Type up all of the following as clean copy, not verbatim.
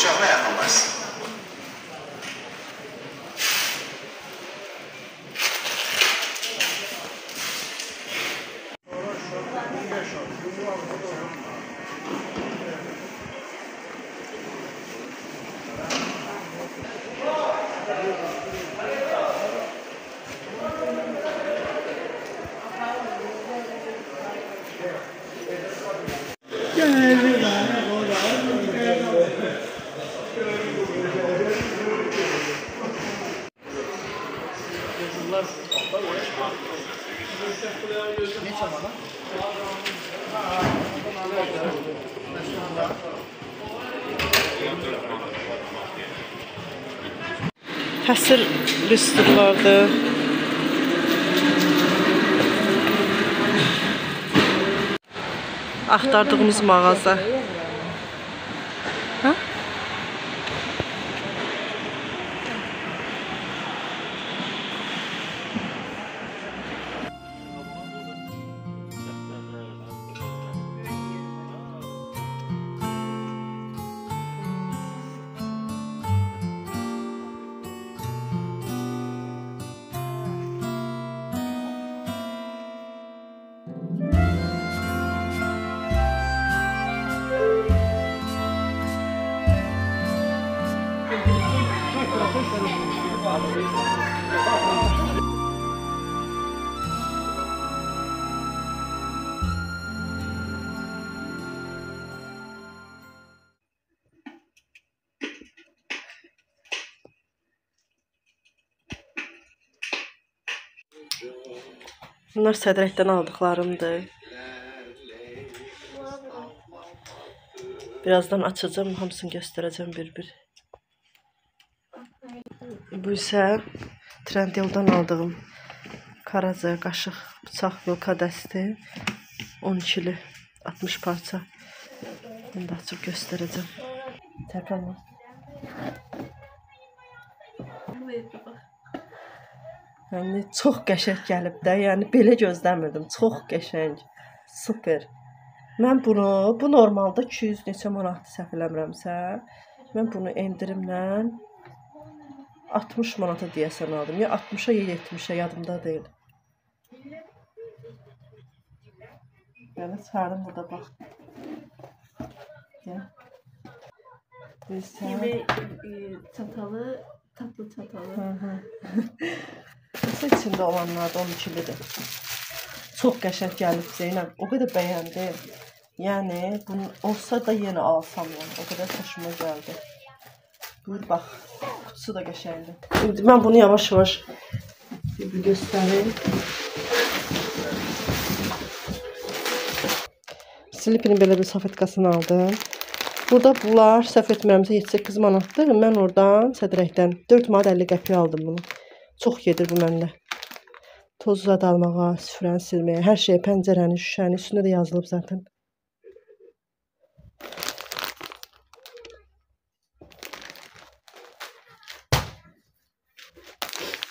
Qovşağına yaxınlaşsın. Həsir rüstürlardır. Axtardığımız mağaza. Ha? Bunlar Sədrəkdən aldıqlarımdır. Birazdan açacağım, hamısını göstərəcəm bir-bir. Bu isə Trendyoldan aldığım karaca, qaşıq, bıçaq, vilka dəsti. 12-li, 60 parça. Bunu da açıb göstərəcəm. Tərpənmə. Yəni, çox qəşəng gəlib də, yəni belə gözləmirdim. Çox qəşəng, super. Mən bunu, bu normalda 200 neçə manatdır səhv eləmirəmsə. Mən bunu endirimlə 60 manata deyəsən aldım. Ya 60-a ya 70-ə, yadımda deyil. Yəni, çıxarım burada bax. Yemək çatalı, tatlı çatalı. Nəsə içində olanlar da 12-lidir. Çox qəşəng gəlib Zeynəb. O qədər bəyəndim. Yəni, bunu olsa da yenə alsam yəni. O qədər xoşuma gəldi. Buyur, bax. Kutusu da qəşəngdir. İndi mən bunu yavaş-yavaş bir göstərim. Slipinin belə bir safetkasını aldım. Burada bunlar səhv etmirəmsə 7-8 manatdır. Mən oradan Sədrəkdən 4 manat 50 qəpiyə aldım bunu. Çox gedir bu məndə. Tozla dalmağa, süfrəni silməyə, hər şeyə, pəncərəni, şüşəni, üstündə də yazılıb zaten.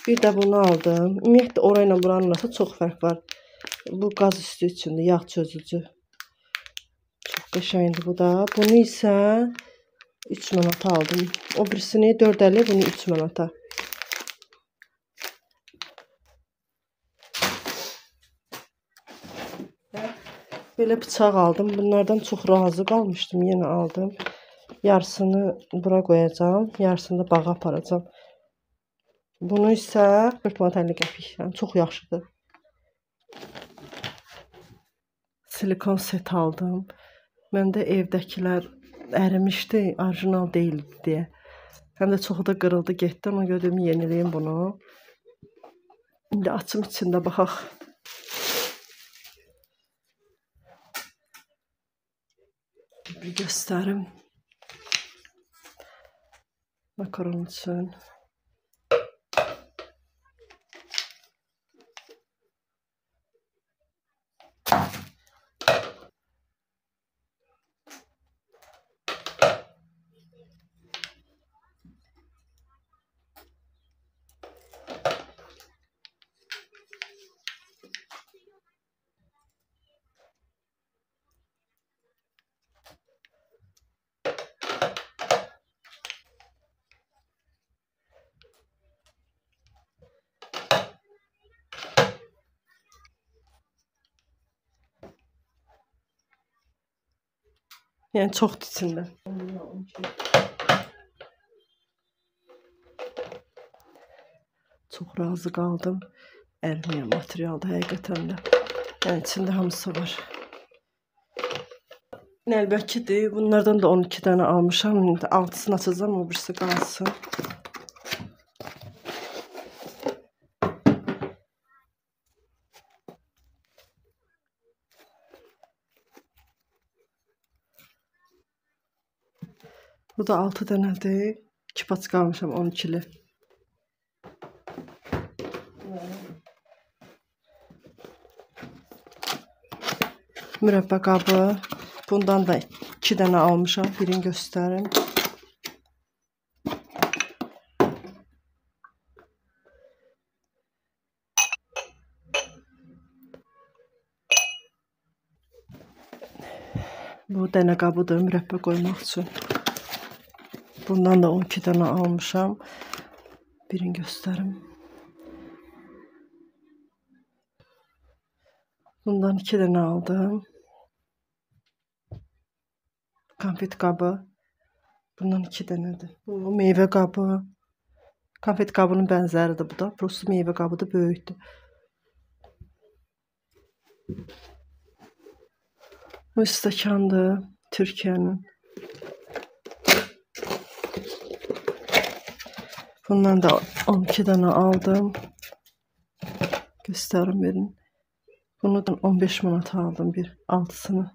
Bir də bunu aldım. Ümumiyyətlə, orayla buranın arasında çox fərq var. Bu qaz üstü üçündür, yağ çözücü. Çox qəşəngdir bu da. Bunu isə 3 manata aldım. O birisini 4,50, bunu 3 manata. Belə bıçaq aldım. Bunlardan çox razı qalmışdım. Yenə aldım. Yarısını bura qoyacağam. Yarısını da bağa aparacağam. Bunu isə 40 manat 50 qəpik. Yəni çox yaxşıdır. Silikon set aldım. Məndə evdəkilər ərimişdi, orijinal deyildi deyə. Həm də çoxu da qırıldı, getdi. Ona görə dedim yeniləyim bunu. İndi açım içində baxaq. Bir göstərim. Makaron üçün. Yəni çoxdur içində. Çox razı qaldım. Əlmiyə materialda həqiqətən də. Yəni içində hamısı var. Əlbəttədir. Bunlardan da 12 dənə almışam. İndi 6-sını açacağım, o birisi qalsın. Bu da 6 dənədir. 2 paçka almışam 12'li. Mürəbbə qabı. Bundan da 2 dənə almışam. Birini göstərim. Bu dənə qabıdır mürəbbə qoymaq üçün. Bundan da 12 dənə almışam. Birini göstərim. Bundan 2 dənə aldım. Konfet qabı. Bundan 2 dənədir. Bu meyvə qabı. Konfet qabının bənzəridir bu da. Prosto meyvə qabıdır, böyükdür. Bu stəkandır. Türkiyənin. Bundan da 12 dənə aldım. Göstərim verin. Bunu da 15 manat aldım bir 6'sını.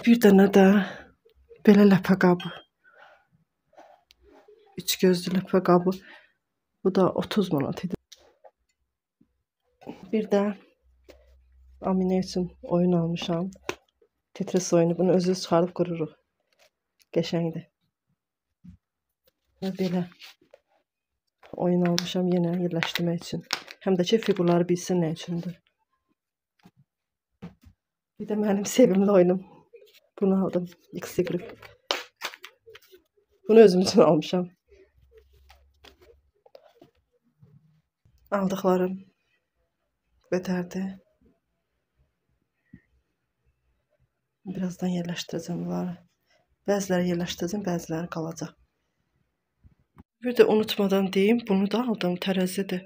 Bir dənə də belə ləpə qabı. 3 gözlü ləpə qabı. Bu da 30 manat idi. Bir də Aminə üçün oyun almışam. Tetris oyunu. Bunu özü çıxarıb qururuq. Qəşəngdir. Belə oyun almışam yenə yerləşdirmək üçün. Həm də ki fiqurları bilsin nə üçündür. Bir də mənim sevimli oyunum. Bunu aldım. XY. Bunu özüm üçün almışam. Aldıqlarım qədərdir. Birazdan yerləşdirəcəm bunları. Bəziləri yerləşdirəcəm, bəziləri qalacaq. Bir də unutmadan deyim, bunu da aldım, tərəzidir.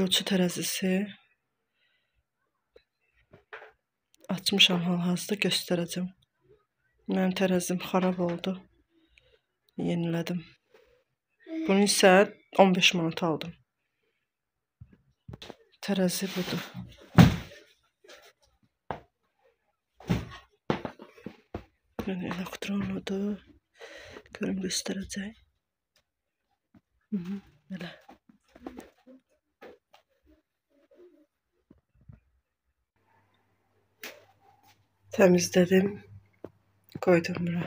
Ölçü tərəzisi. Açmışam hal-hazırda, göstərəcəm. Mənim tərəzim xarab oldu. Yenilədim. Bunu isə 15 manat aldım. Tərəzi budur. Yəni elektronludur. Görüm göstərəcək. Belə. Təmizlədim. Qoydum bura.